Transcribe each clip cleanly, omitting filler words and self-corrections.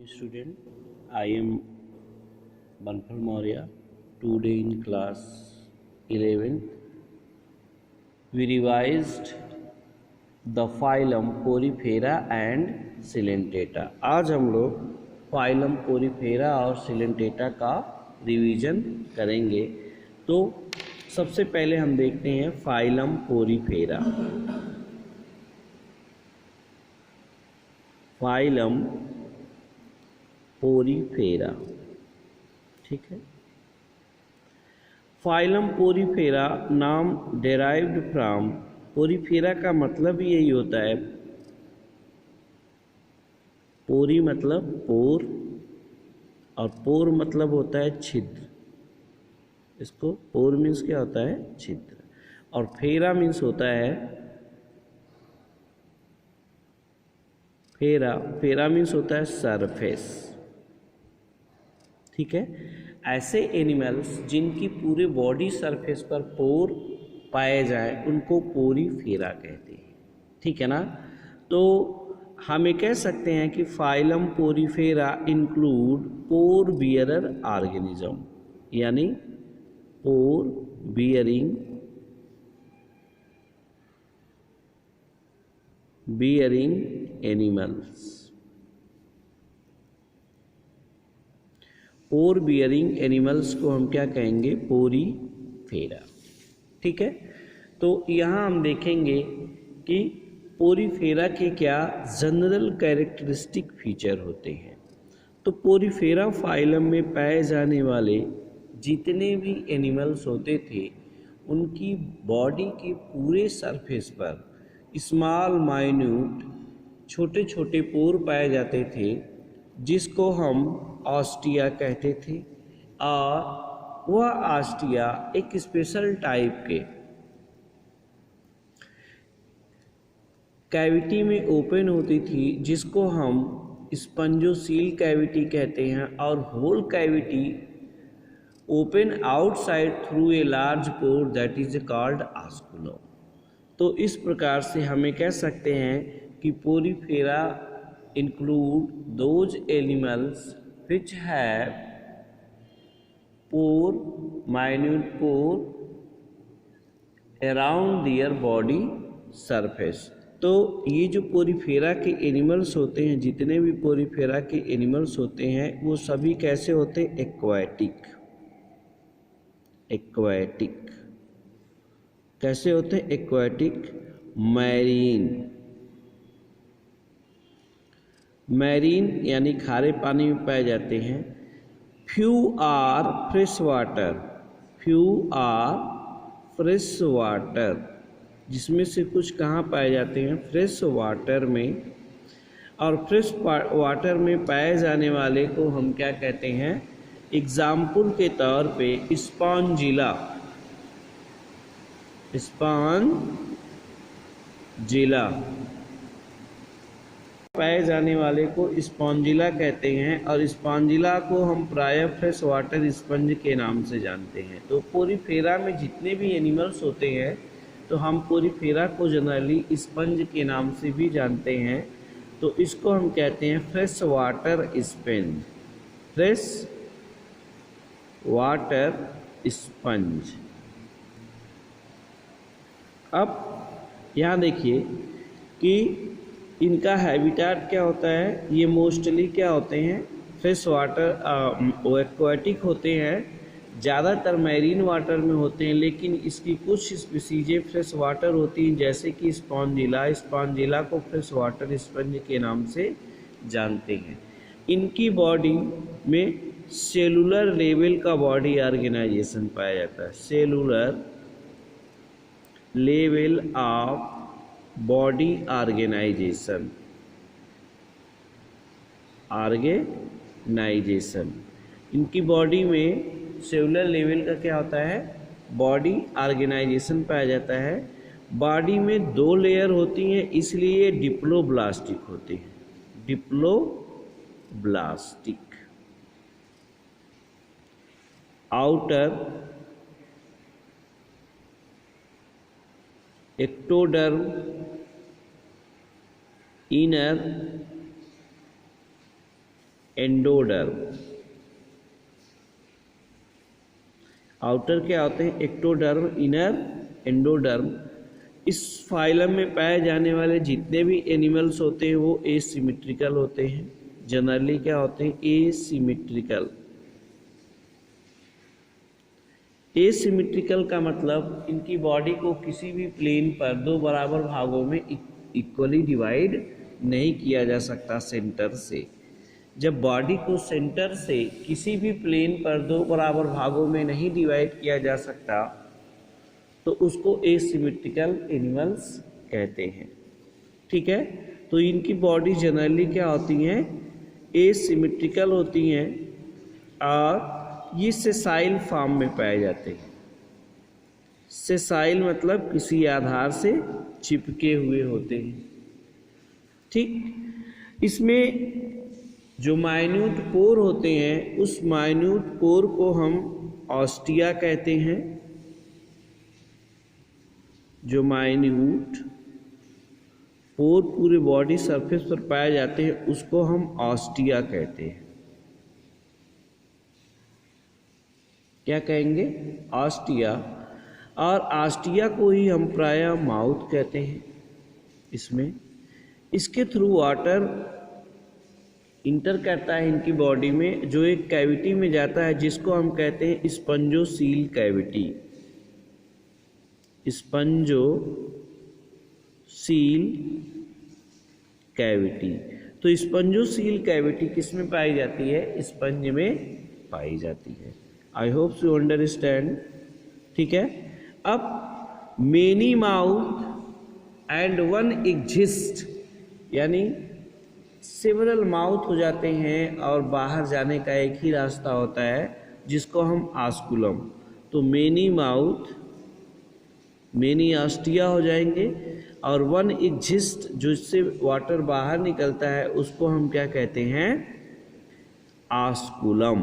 Student, I am Banpal Maurya. Today in class 11, we revised the phylum Porifera and Silentata. आज हम लोग phylum Porifera और Silentata का revision करेंगे। तो सबसे पहले हम देखते हैं phylum Porifera। phylum पोरीफेरा, ठीक है। फाइलम पोरीफेरा नाम डेराइव्ड फ्रॉम, पोरीफेरा का मतलब यही होता है, पोरी मतलब पोर और पोर मतलब होता है छिद्र। इसको पोर मीन्स क्या होता है? छिद्र। और फेरा मीन्स होता है फेरा मीन्स होता है सरफेस, ठीक है। ऐसे एनिमल्स जिनकी पूरे बॉडी सरफेस पर पोर पाए जाए उनको पोरीफेरा कहते हैं, ठीक है ना। तो हम ये कह सकते हैं कि फाइलम पोरीफेरा इंक्लूड पोर बियरर ऑर्गेनिज्म, यानी पोर बियरिंग एनिमल्स। पोर बियरिंग एनिमल्स को हम क्या कहेंगे? पोरीफेरा, ठीक है। तो यहाँ हम देखेंगे कि पोरीफेरा के क्या जनरल कैरेक्टरिस्टिक फीचर होते हैं। तो पोरीफेरा फाइलम में पाए जाने वाले जितने भी एनिमल्स होते थे उनकी बॉडी के पूरे सरफेस पर स्मॉल माइन्यूट छोटे छोटे पोर पाए जाते थे, जिसको हम ऑस्टिया कहते थे। और वह ऑस्टिया एक स्पेशल टाइप के कैविटी में ओपन होती थी, जिसको हम स्पंजोसील कैविटी कहते हैं। और whole cavity open outside through a large pore that is called osculum. तो इस प्रकार से हमें कह सकते हैं कि Porifera include those animals which have pore, minute pore around their body surface। तो ये जो पोरीफेरा के एनिमल्स होते हैं, जितने भी पोरीफेरा के एनिमल्स होते हैं वो सभी कैसे होते हैं? एक्वाटिक। कैसे होते हैं? एक्वाटिक। मैरीन यानी खारे पानी में पाए जाते हैं। फ्यू आर फ्रेश वाटर, जिसमें से कुछ कहाँ पाए जाते हैं? फ्रेश वाटर में। और फ्रेश वाटर में पाए जाने वाले को हम क्या कहते हैं? एग्जाम्पल के तौर पे स्पॉन्जिला पाए जाने वाले को स्पॉन्जिला कहते हैं। और स्पॉन्जिला को हम प्रायः फ्रेश वाटर स्पंज के नाम से जानते हैं। तो पोरीफेरा में जितने भी एनिमल्स होते हैं तो हम पोरीफेरा को जनरली स्पंज के नाम से भी जानते हैं। तो इसको हम कहते हैं फ्रेश वाटर स्पंज। अब यहाँ देखिए कि इनका हैबिटेट क्या होता है। ये मोस्टली क्या होते हैं? फ्रेश वाटर एक्वाटिक होते हैं, ज़्यादातर मैरीन वाटर में होते हैं। लेकिन इसकी कुछ स्पीसीजें फ्रेश वाटर होती हैं, जैसे कि स्पॉन्जिला को फ्रेश वाटर स्पंज के नाम से जानते हैं। इनकी बॉडी में सेलुलर लेवल का बॉडी ऑर्गेनाइजेशन पाया जाता है। Cellular level of body organization. इनकी बॉडी में सेलुलर लेवल का क्या होता है? बॉडी ऑर्गेनाइजेशन पाया जाता है। बॉडी में 2 लेयर होती हैं, इसलिए डिप्लोब्लास्टिक होती है। Outer ectoderm, inner endoderm. Outer क्या होते हैं? Ectoderm, inner endoderm. इस फाइलम में पाए जाने वाले जितने भी एनिमल्स होते हैं वो एसिमेट्रिकल होते हैं। जनरली क्या होते हैं? एसिमेट्रिकल। एसिमेट्रिकल का मतलब इनकी बॉडी को किसी भी प्लेन पर दो बराबर भागों में इक्वली डिवाइड नहीं किया जा सकता सेंटर से। जब बॉडी को सेंटर से किसी भी प्लेन पर दो बराबर भागों में नहीं डिवाइड किया जा सकता तो उसको एसिमेट्रिकल एनिमल्स कहते हैं। ठीक है, तो इनकी बॉडी जनरली क्या होती हैं? एसिमेट्रिकल होती हैं और ये सेसाइल फॉर्म में पाए जाते हैं। सेसाइल मतलब किसी आधार से चिपके हुए होते हैं। ठीक, इसमें जो माइन्यूट पोर होते हैं उस माइन्यूट पोर को हम ऑस्टिया कहते हैं। जो माइन्यूट पोर पूरे बॉडी सरफेस पर पाए जाते हैं उसको हम ऑस्टिया कहते हैं। क्या कहेंगे? ऑस्टिया। और ऑस्टिया को ही हम प्रायः माउथ कहते हैं। इसमें इसके थ्रू वाटर इंटर करता है इनकी बॉडी में, जो एक कैविटी में जाता है जिसको हम कहते हैं स्पंजोसील कैविटी। Spongocoel cavity. तो स्पंजोसील कैविटी किस में पाई जाती है? स्पंज में पाई जाती है। आई होप यू अंडरस्टैंड। ठीक है, अब many mouth and one exist, यानी सेवरल माउथ हो जाते हैं और बाहर जाने का एक ही रास्ता होता है जिसको हम आस्कुलम। तो मेनी माउथ, मेनी ऑस्टिया हो जाएंगे और वन एग्जिस्ट जिससे वाटर बाहर निकलता है उसको हम क्या कहते हैं? आस्कुलम।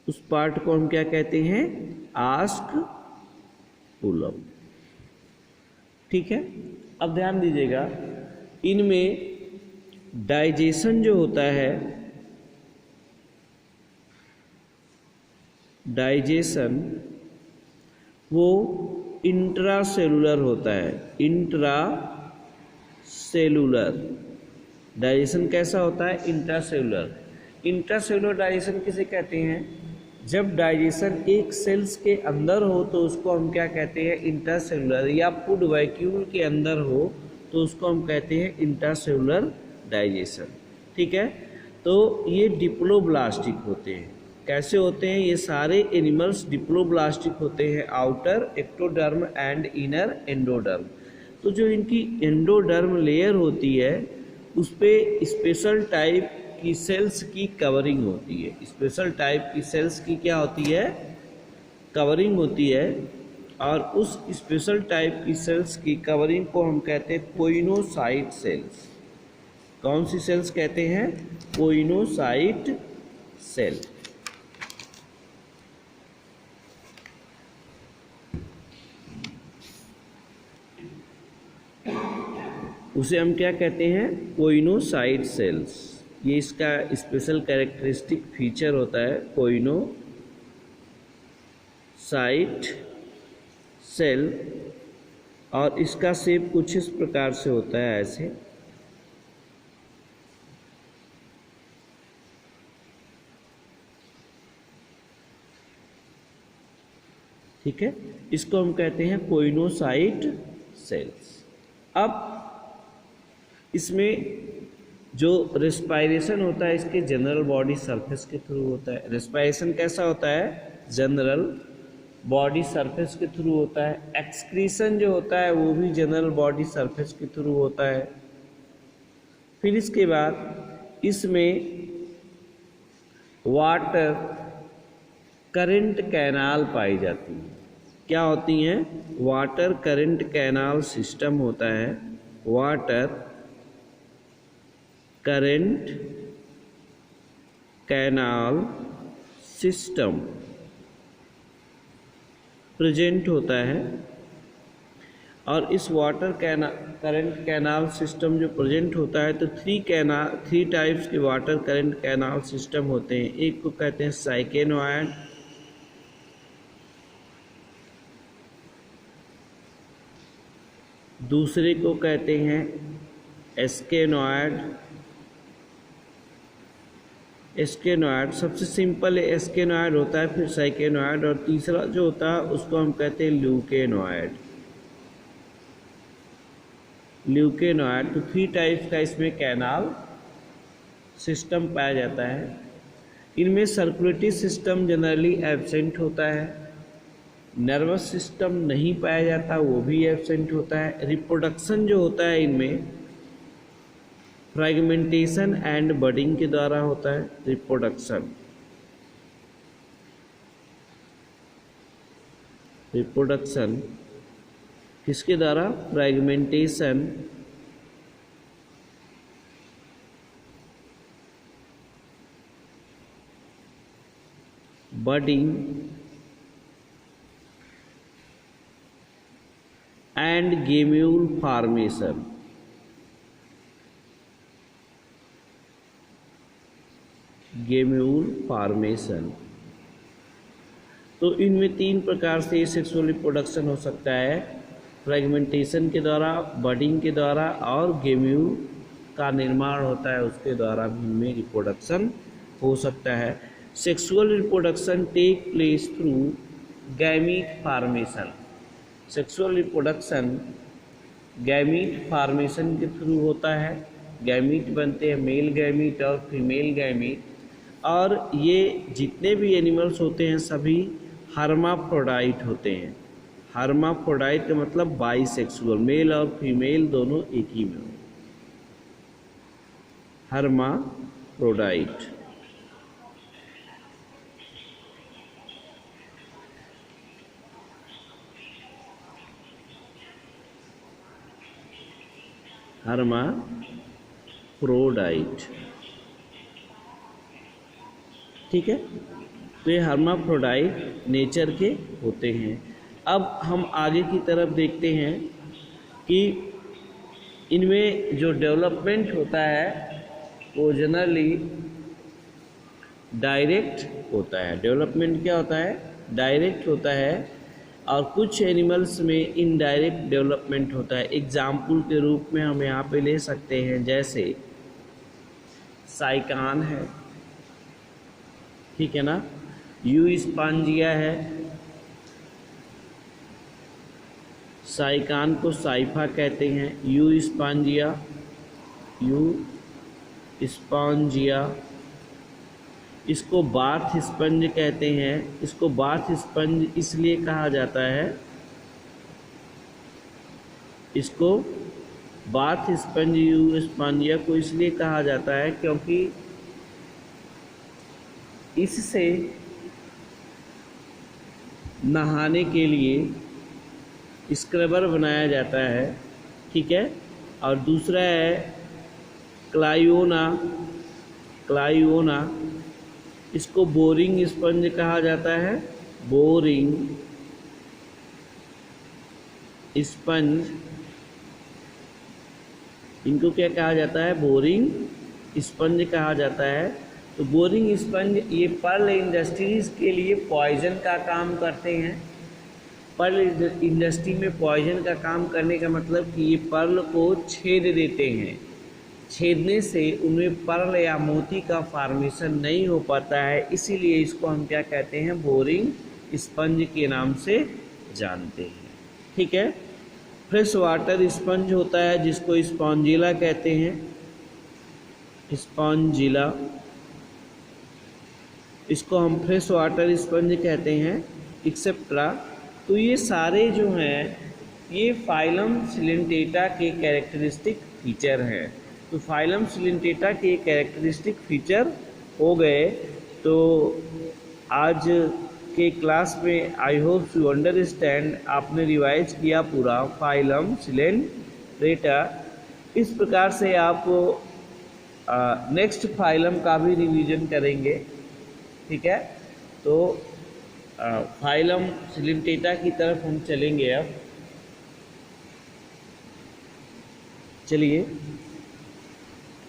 उस पार्ट को हम क्या कहते हैं? आस्कुलम। ठीक है, अब ध्यान दीजिएगा, इनमें डाइजेशन जो होता है, डाइजेशन वो इंट्रासेलुलर होता है। इंट्रासेलुलर डाइजेशन कैसा होता है? इंट्रासेलुलर। इंट्रासेलुलर डाइजेशन किसे कहते हैं? जब डाइजेशन एक सेल्स के अंदर हो तो उसको हम क्या कहते हैं? इंट्रासेलुलर। या फूड वैक्यूल के अंदर हो तो उसको हम कहते हैं इंट्रासेलुलर डाइजेशन। ठीक है, तो ये डिप्लोब्लास्टिक होते हैं। कैसे होते हैं? ये सारे एनिमल्स डिप्लोब्लास्टिक होते हैं, outer ectoderm and inner endoderm. तो जो इनकी एंडोडर्म लेयर होती है उस पर स्पेशल टाइप की सेल्स की कवरिंग होती है। स्पेशल टाइप की सेल्स की क्या होती है? कवरिंग होती है। और उस स्पेशल टाइप की सेल्स की कवरिंग को हम कहते हैं कोइनोसाइट सेल्स। कौन सी सेल्स कहते हैं? Choanocyte cell. उसे हम क्या कहते हैं? Choanocyte cells. ये इसका स्पेशल कैरेक्टरिस्टिक फीचर होता है, कोइनोसाइट सेल। और इसका शेप कुछ इस प्रकार से होता है, ऐसे। ठीक है, इसको हम कहते हैं कोइनोसाइट सेल्स। अब इसमें जो रेस्पायरेशन होता है इसके जनरल बॉडी सरफेस के थ्रू होता है। रेस्पायरेशन कैसा होता है? जनरल बॉडी सरफेस के थ्रू होता है। एक्सक्रीशन जो होता है वो भी जनरल बॉडी सरफेस के थ्रू होता है। फिर इसके बाद इसमें वाटर करंट कैनाल पाई जाती है। क्या होती हैं? वाटर करंट कैनाल सिस्टम होता है। Water current canal system present होता है। और इस water canal current canal system जो प्रेजेंट होता है, तो थ्री टाइप्स के वाटर करंट कैनाल सिस्टम होते हैं। एक को कहते हैं साइकेनॉइड, दूसरे को कहते हैं एस्केनॉइड। एस्केनॉइड सबसे सिंपल है, एस्केनॉइड होता है, फिर साइकेनॉइड, और तीसरा जो होता है उसको हम कहते हैं ल्यूकेनॉइड। ल्यूकेनॉइड, तो थ्री टाइप्स का इसमें कैनाल सिस्टम पाया जाता है। इनमें सर्कुलेटरी सिस्टम जनरली एब्सेंट होता है, नर्वस सिस्टम नहीं पाया जाता, वो भी एब्सेंट होता है। रिप्रोडक्शन जो होता है इनमें फ्रैगमेंटेशन एंड बडिंग के द्वारा होता है। रिप्रोडक्शन किसके द्वारा? Fragmentation budding and gemmule formation. Gemmule formation, तो इनमें तीन प्रकार से सेक्सुअल रिप्रोडक्शन हो सकता है, फ्रैगमेंटेशन के द्वारा, बडिंग के द्वारा, और गेम्यूल का निर्माण होता है उसके द्वारा भी इनमें रिप्रोडक्शन हो सकता है। Sexual reproduction take place through gamete formation. Sexual reproduction gamete formation के थ्रू होता है। गैमीट बनते हैं, मेल गैमीट और फीमेल गैमीट, और ये जितने भी एनिमल्स होते हैं सभी हर्माफ्रोडाइट होते हैं। हर्माफ्रोडाइट का मतलब बाइसेक्सुअल, मेल और फीमेल दोनों एक ही में हो। हर्माफ्रोडाइट। हर्माफ्रोडाइट, ठीक है। तो ये हर्माफ्रोडाइट नेचर के होते हैं। अब हम आगे की तरफ देखते हैं कि इनमें जो डेवलपमेंट होता है वो जनरली डायरेक्ट होता है। डेवलपमेंट क्या होता है? डायरेक्ट होता है, और कुछ एनिमल्स में इनडायरेक्ट डेवलपमेंट होता है। एग्जाम्पल के रूप में हम यहाँ पे ले सकते हैं, जैसे साइकान है, ठीक है ना, यूस्पांजिया है, साइकान को साइफा कहते हैं, यूस्पांजिया, इसको बाथ स्पंज कहते हैं। इसको बाथ स्पंज इसलिए कहा जाता है, इसको बाथ स्पंज यूस्पांजिया को इसलिए कहा जाता है क्योंकि इससे नहाने के लिए स्क्रबर बनाया जाता है, ठीक है। और दूसरा है क्लायोना, इसको बोरिंग स्पंज कहा जाता है, बोरिंग स्पंज, इनको क्या कहा जाता है? बोरिंग स्पंज कहा जाता है। तो बोरिंग स्पंज ये पर्ल इंडस्ट्रीज के लिए पॉइजन का काम करते हैं। पर्ल इंडस्ट्री में पॉइजन का काम करने का मतलब कि ये पर्ल को छेद देते हैं, छेदने से उनमें पर्ल या मोती का फॉर्मेशन नहीं हो पाता है, इसीलिए इसको हम क्या कहते हैं? बोरिंग स्पंज के नाम से जानते हैं, ठीक है। फ्रेश वाटर स्पंज होता है जिसको स्पॉन्जिला कहते हैं, स्पॉन्जिला, इसको हम फ्रेश वाटर स्पंज कहते हैं, एक्सेट्रा। तो ये सारे जो हैं ये फाइलम सिलेंटेटा के कैरेक्टरिस्टिक फीचर हैं। तो फाइलम सिलेंटेटा के कैरेक्टरिस्टिक फीचर हो गए। तो आज के क्लास में आई होप यू अंडरस्टैंड, आपने रिवाइज किया पूरा फाइलम सिलेंटेटा। इस प्रकार से आप नेक्स्ट फाइलम का भी रिवीजन करेंगे, ठीक है। तो फाइलम सिलेंटेटा की तरफ हम चलेंगे अब। चलिए,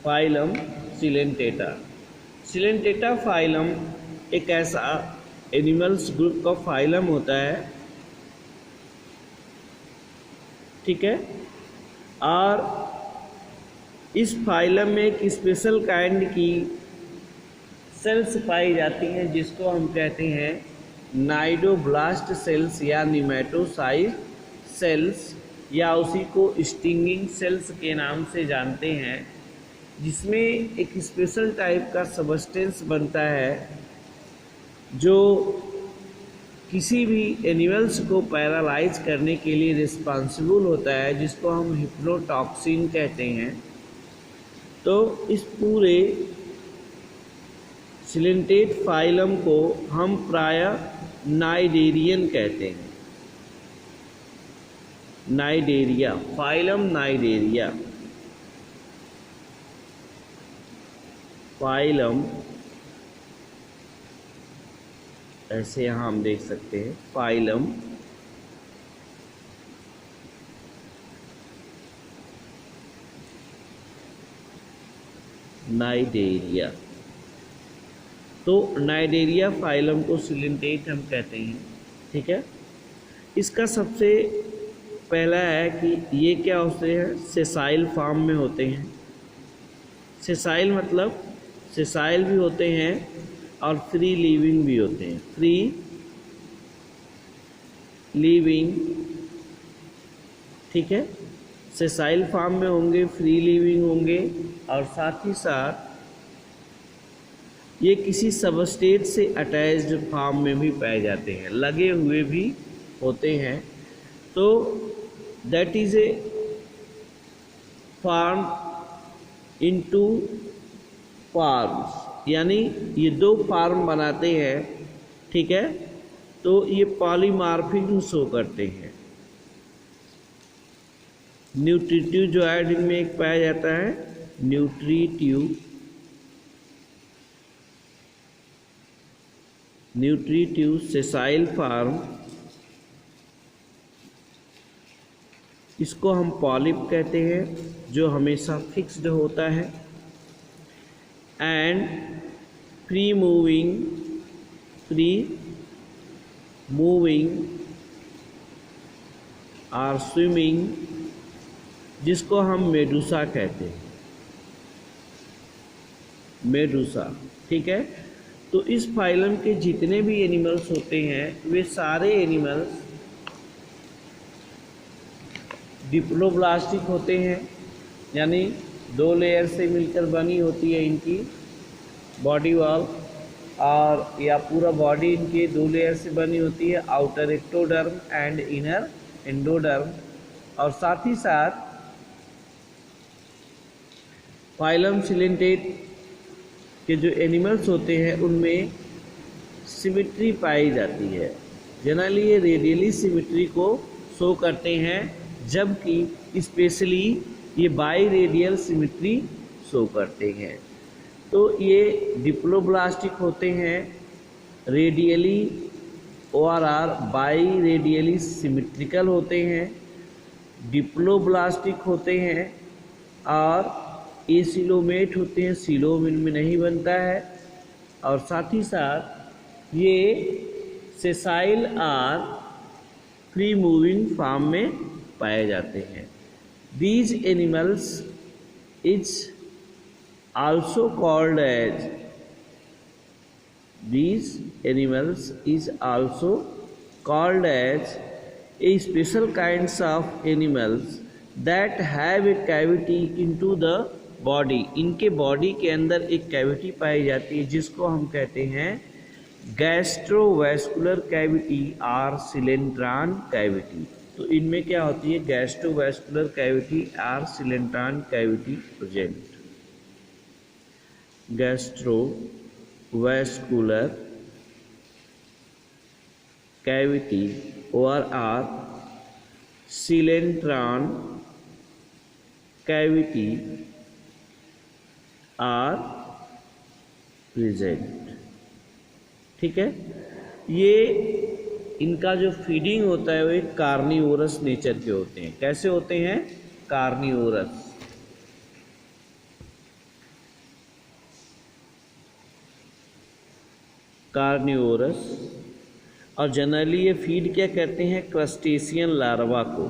फाइलम सिलेंटेटा। सिलेंटेटा फाइलम एक ऐसा एनिमल्स ग्रुप का फाइलम होता है, ठीक है। और इस फाइलम में एक स्पेशल काइंड की सेल्स पाई जाती हैं जिसको हम कहते हैं नाइडोब्लास्ट सेल्स या निमेटोसाइट सेल्स, या उसी को स्टिंगिंग सेल्स के नाम से जानते हैं, जिसमें एक स्पेशल टाइप का सबस्टेंस बनता है जो किसी भी एनिमल्स को पैरालाइज करने के लिए रिस्पॉन्सिबल होता है, जिसको हम हिप्नोटॉक्सिन कहते हैं। तो इस पूरे सिलेंटेट फाइलम को हम प्रायः नाइडेरियन कहते हैं। नाइडेरिया, फाइलम नाइडेरिया, फाइलम ऐसे यहाँ हम देख सकते हैं, फाइलम नाइडेरिया। तो नाइडेरिया फाइलम को सिलेंटेट हम कहते हैं, ठीक है। इसका सबसे पहला है कि ये क्या होते हैं, सेसाइल फॉर्म में होते हैं। सेसाइल मतलब सेसाइल भी होते हैं और फ्री लिविंग भी होते हैं। फ्री लिविंग, ठीक है, सेसाइल फॉर्म में होंगे, फ्री लिविंग होंगे, और साथ ही साथ ये किसी सबस्टेट से अटैच्ड फॉर्म में भी पाए जाते हैं, लगे हुए भी होते हैं। तो that is a form into forms, यानी ये दो फार्म बनाते हैं, ठीक है। तो ये पॉलीमॉर्फिज्म शो करते हैं। न्यूट्रिटिव जो है इनमें एक पाया जाता है, न्यूट्रिटिव, न्यूट्रिटिव सेसाइल फार्म, इसको हम पॉलिप कहते हैं, जो हमेशा फिक्स्ड होता है। एंड फ्री मूविंग और स्विमिंग, जिसको हम मेडूसा कहते हैं, मेडूसा, ठीक है। तो इस फाइलम के जितने भी एनिमल्स होते हैं वे सारे एनिमल्स डिप्लोब्लास्टिक होते हैं, यानी दो लेयर से मिलकर बनी होती है इनकी बॉडी वॉल, और या पूरा बॉडी इनकी दो लेयर से बनी होती है, outer ectoderm and inner endoderm. और साथ ही साथ फाइलम सिलेंटेट के जो एनिमल्स होते हैं उनमें सिमिट्री पाई जाती है। जनरली ये रेडियली सिमिट्री को शो करते हैं, जबकि स्पेशली ये बाई रेडियल सिमिट्री शो करते हैं। तो ये डिप्लोब्लास्टिक होते हैं, radially ORR by radially symmetrical होते हैं, डिप्लोब्लास्टिक होते हैं, और एसिलोमेट होते हैं, सिलोमिन में नहीं बनता है। और साथ ही साथ ये सेसाइल और फ्री मूविंग फॉर्म में पाए जाते हैं। These animals is also called as a special kinds of animals that have a cavity into the body। इनके बॉडी के अंदर एक कैविटी पाई जाती है जिसको हम कहते हैं गैस्ट्रोवैस्कुलर कैविटी और सिलेंट्रॉन कैविटी। तो इनमें क्या होती है, गैस्ट्रोवैस्कुलर कैविटी और coelenteron cavity present. Gastrovascular cavity ORR coelenteron cavity are present, ठीक है। ये इनका जो फीडिंग होता है वो एक कार्निवोरस नेचर के होते हैं। कैसे होते हैं, कार्निवोरस, कार्निवोरस, और जनरली ये फीड क्या करते हैं, क्रस्टेशियन लार्वा को,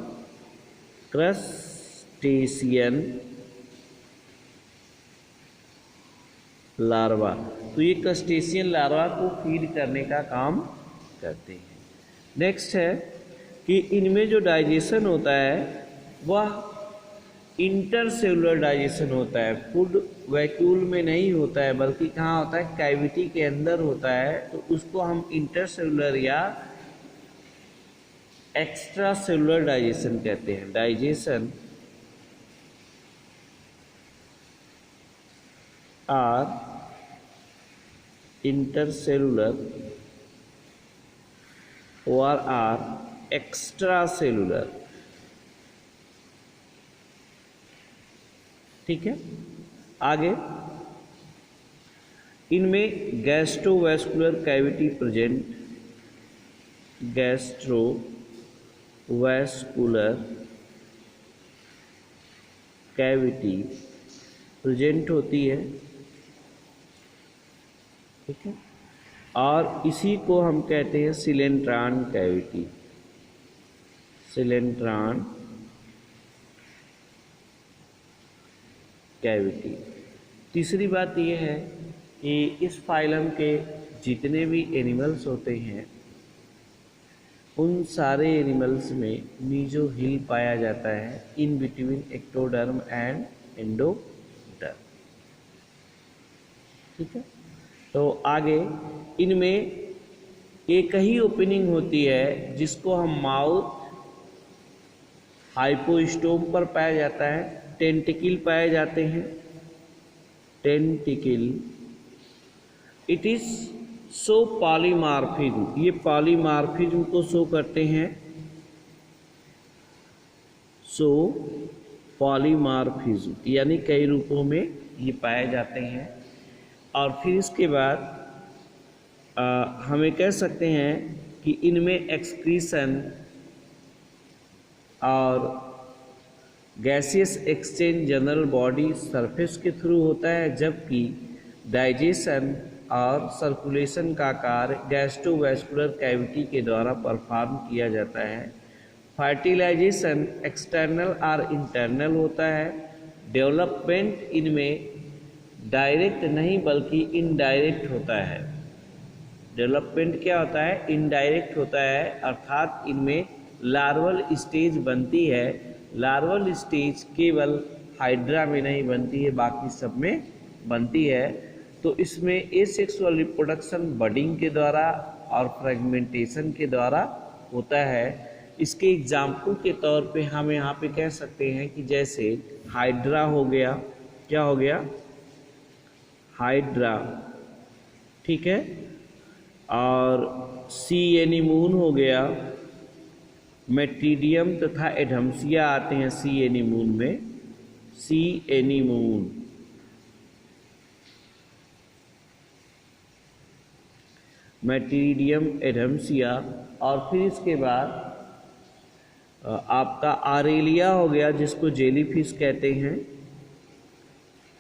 क्रस्टेशियन लार्वा। तो ये क्रस्टेशियन लार्वा को फीड करने का काम करते हैं। नेक्स्ट है कि इनमें जो डाइजेशन होता है वह इंटरसेलुलर डाइजेशन होता है, फूड वैक्यूल में नहीं होता है, बल्कि कहाँ होता है, कैविटी के अंदर होता है। तो उसको हम इंटरसेलुलर या एक्स्ट्रा सेलुलर डाइजेशन कहते हैं। डाइजेशन आर इंटरसेलुलर और आर एक्स्ट्रा सेलुलर। ठीक है, आगे इनमें gastrovascular cavity present, gastrovascular cavity present होती है। ठीक है, और इसी को हम कहते हैं सिलेंट्रान कैविटी, सिलेंट्रान कैविटी। तीसरी बात यह है कि इस फाइलम के जितने भी एनिमल्स होते हैं उन सारे एनिमल्स में मीजोहिल पाया जाता है in between ectoderm and endoderm. ठीक है, तो आगे इनमें एक ही ओपनिंग होती है जिसको हम माउथ हाइपोस्टोम पर पाया जाता है, टेंटिकल पाए जाते हैं, tentacle. It is show polymorphism, ये पॉलीमॉर्फिज्म को शो करते हैं, शो पॉलीमॉर्फिज्म, यानी कई रूपों में ये पाए जाते हैं। और फिर इसके बाद हमें कह सकते हैं कि इनमें एक्सक्रीशन और gaseous exchange general body surface के थ्रू होता है, जबकि डाइजेशन और सर्कुलेशन का कार्य गैस्ट्रोवैस्कुलर कैविटी के द्वारा परफॉर्म किया जाता है। फर्टिलाइजेशन एक्सटर्नल और इंटरनल होता है। डेवलपमेंट इनमें डायरेक्ट नहीं बल्कि इनडायरेक्ट होता है। डेवलपमेंट क्या होता है, इनडायरेक्ट होता है, अर्थात इनमें लार्वल स्टेज बनती है। लार्वल स्टेज केवल हाइड्रा में नहीं बनती है, बाकी सब में बनती है। तो इसमें एसेक्सुअल रिप्रोडक्शन बडिंग के द्वारा और फ्रेगमेंटेशन के द्वारा होता है। इसके एग्जाम्पल के तौर पे हम यहाँ पे कह सकते हैं कि जैसे हाइड्रा हो गया, क्या हो गया, हाइड्रा, ठीक है, और सी एनीमून हो गया, मेट्रीडियम तथा एडम्सिया आते हैं सी एनीमून में, सी एनीमून। मेट्रीडियम, एडम्सिया, और फिर इसके बाद आपका आरेलिया हो गया जिसको जेलीफिश कहते हैं,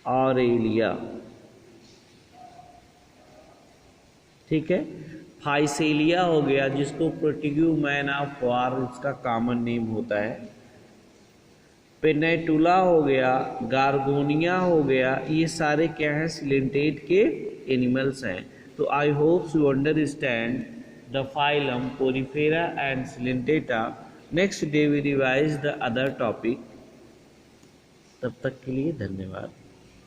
आरेलिया। ठीक है, फाइसेलिया हो गया जिसको प्रोटिग्यू मैन ऑफ वार इसका कॉमन नेम होता है। पेनेटुला हो गया, गार्गोनिया हो गया, ये सारे क्या हैं, सिलेंटेट के एनिमल्स हैं। तो I hope you understand the phylum Porifera and Coelenterata. Next day we revise the other topic. तब तक के लिए धन्यवाद।